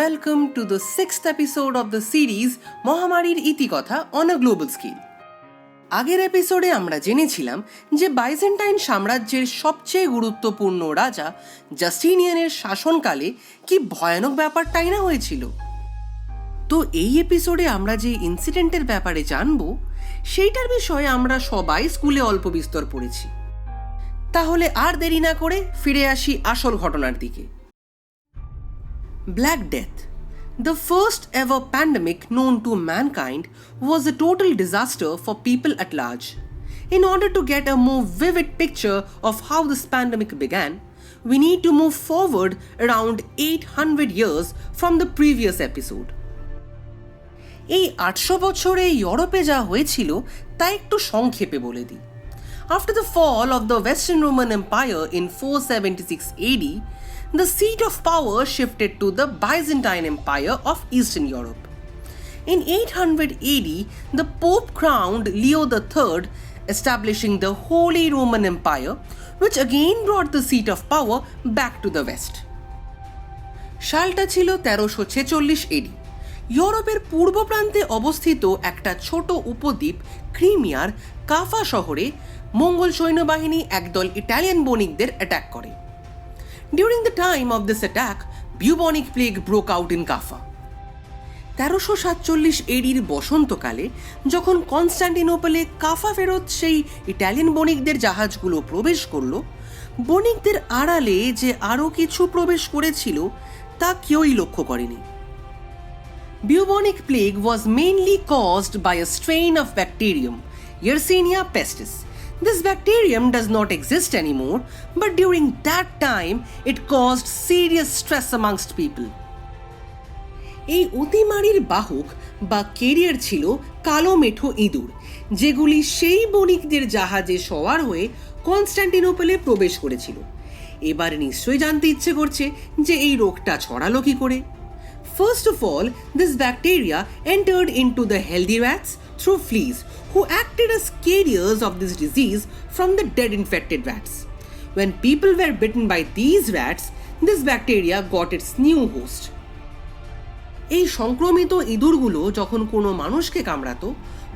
welcome to the 6th episode of the series মহামারীর ইতিকথা on a global scale. আগের এপিসোডে আমরা জেনেছিলাম যে বাইজেন্টাইন সাম্রাজ্যের সবচেয়ে গুরুত্বপূর্ণ রাজা জাস্টিনিয়ানের শাসনকালে কি ভয়ানক ব্যাপারটাই না হয়েছিল। তো এই এপিসোডে আমরা যে ইনসিডেন্টের ব্যাপারে জানবো সেইটার বিষয়ে আমরা সবাই স্কুলে অল্প বিস্তর পড়েছি। তাহলে আর দেরি না করে ফিরে আসি আসল ঘটনার দিকে। Black Death, the first ever pandemic known to mankind, was a total disaster for people at large. In order to get a more vivid picture of how this pandemic began, we need to move forward around 800 years from the previous episode. এই 800 বছরে ইউরোপে যা হয়েছিল তা একটু সংক্ষেপে বলে দিই। After the fall of the Western Roman Empire in 476 AD, the seat of power shifted to the Byzantine Empire of Eastern Europe. In 800 AD, the Pope crowned Leo III, establishing the Holy Roman Empire, which again brought the seat of power back to the West. সালটা ছিল 1346 AD. ইউরোপের পূর্ব প্রান্তে অবস্থিত একটা ছোট উপদ্বীপ ক্রিমিয়ার কাফা শহরে মঙ্গোল সৈন্যবাহিনী একদল ইটালিয়ান বণিকদের অ্যাটাক করে। During the time of this attack, bubonic plague broke out in Kaffa. 1347 AD-র বসন্তকালে যখন কনস্টান্টিনোপলে কাফা ফেরত সেই ইটালিয়ান বণিকদের জাহাজগুলো প্রবেশ করলো, বণিকদের আড়ালে যে আরও কিছু প্রবেশ করেছিল তা কেউই লক্ষ্য করেনি। Bubonic plague was mainly caused by a strain of bacterium, Yersinia pestis. This bacterium does not exist anymore, but during that time it caused serious stress amongst people. এই অতিমারীর বাহক বা ক্যারিয়ার ছিল কালো মেঠো ইঁদুর, যেগুলি সেই বণিকদের জাহাজে সওয়ার হয়ে কনস্টান্টিনোপলে প্রবেশ করেছিল। এবার নিশ্চয়ই জানতে ইচ্ছে করছে যে এই রোগটা ছড়ালো কি করে। First of all, this bacteria entered into the healthy rats through fleas, who acted as carriers of this disease from the dead infected rats. When people were bitten by these rats, this bacteria got its new host. এই সংক্রমিত ইঁদুরগুলো যখন কোনো মানুষকে কামড়াতো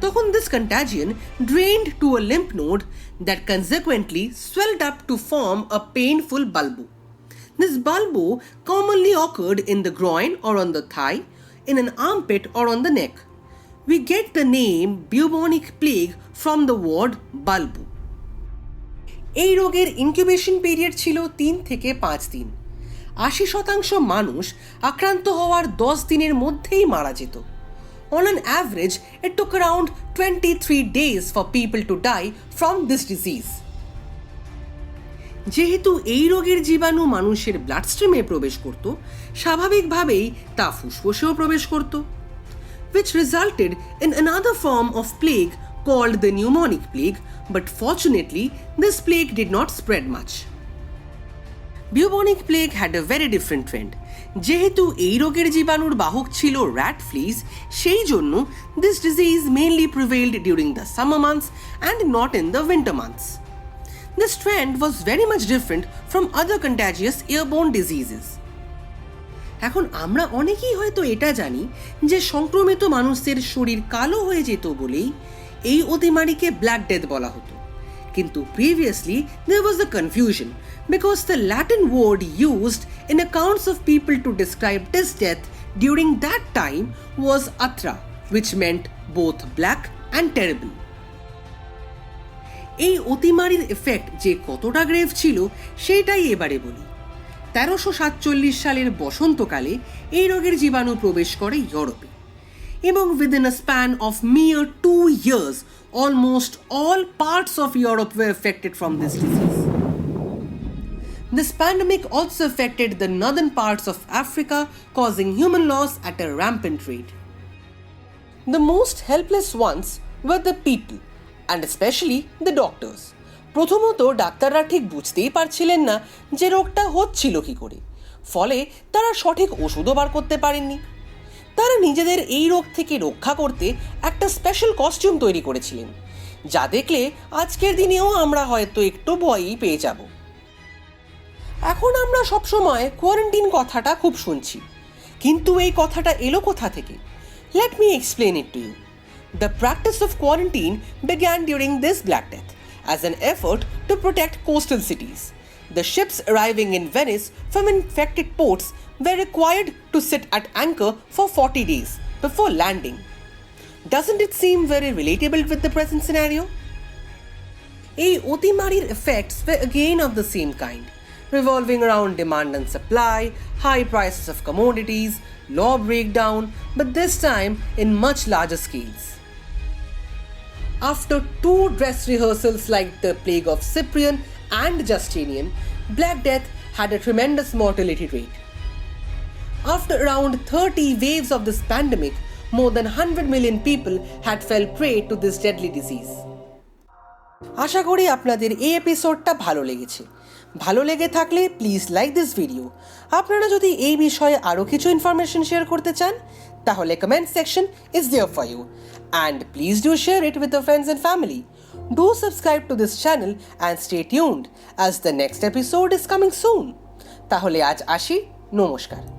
তখন this contagion drained to a lymph node that consequently swelled up to form a painful bulbo. This bulbo commonly occurred in the groin or on the thigh, in an armpit or on the neck. We get the name bubonic plague from the word bulbo. এই রোগের incubation period ছিল 3 থেকে 5 দিন। 80% মানুষ আক্রান্ত হওয়ার 10 দিনের মধ্যেই মারা যেত। On an average, it took around 23 days for people to die from this disease. যেহেতু এই রোগের জীবাণু মানুষের ব্লাড স্ট্রিমে প্রবেশ করত, স্বাভাবিকভাবেই তা ফুসফুসেও প্রবেশ করত, which resulted in another form of plague called the pneumonic plague, but fortunately this plague did not spread much. Bubonic plague had a very different trend. যেহেতু এই রোগের জীবাণুর বাহক ছিল rat fleas, সেই জন্য this disease mainly prevailed during the summer months and not in the winter months. This trend was very much different from other contagious airborne diseases. এখন আমরা অনেকেই হয়তো এটা জানি যে সংক্রমিত মানুষদের শরীর কালো হয়ে যেত বলেই এই অতিমারীকে ব্ল্যাক ডেথ বলা হতো। কিন্তু previously there was a confusion because the Latin word used in accounts of people to describe this death during that time was atra, which meant both black and terrible. এই অতিমারীর effect যে কতটা grave ছিল সেটাই এবারে বলি। 1347 সালের বসন্তকালে এই রোগের জীবাণু প্রবেশ করে ইউরোপে এবং within a span of mere 2 years almost all parts of Europe were affected from this disease. This pandemic also affected the northern parts of Africa, causing human loss at a rampant rate. The most helpless ones were the people, and especially the doctors. প্রথমত ডাক্তাররা ঠিক বুঝতেই পারছিলেন না যে রোগটা হচ্ছিল কি করে, ফলে তারা সঠিক ওষুধও বার করতে পারেননি। তারা নিজেদের এই রোগ থেকে রক্ষা করতে একটা স্পেশাল কস্টিউম তৈরি করেছিলেন, যা দেখলে আজকের দিনেও আমরা হয়তো একটু ভয়ই পেয়ে যাব। এখন আমরা সবসময় কোয়ারেন্টিন কথাটা খুব শুনছি, কিন্তু এই কথাটা এলো কোথা থেকে? Let me explain it to you. The practice of quarantine began during this Black Death as an effort to protect coastal cities. The ships arriving in Venice from infected ports were required to sit at anchor for 40 days before landing. Doesn't it seem very relatable with the present scenario? এই অতিমারির effects were again of the same kind, revolving around demand and supply, high prices of commodities, law breakdown, but this time in much larger scales. After 2 dress rehearsals like the plague of Cyprian and Justinian, Black Death had a tremendous mortality rate. After around 30 waves of this pandemic, more than 100 million people had fell prey to this deadly disease. আশা করি আপনাদের এই এপিসোডটা ভালো লেগেছে। ভালো লেগে থাকলে please like this video. আপনারা যদি এই বিষয়ে আরও কিছু ইনফরমেশন শেয়ার করতে চান তাহলে comment section is there for you, and please do share it with your friends and family. Do subscribe to this channel and stay tuned as the next episode is coming soon. তাহলে আজ আসি, নমস্কার।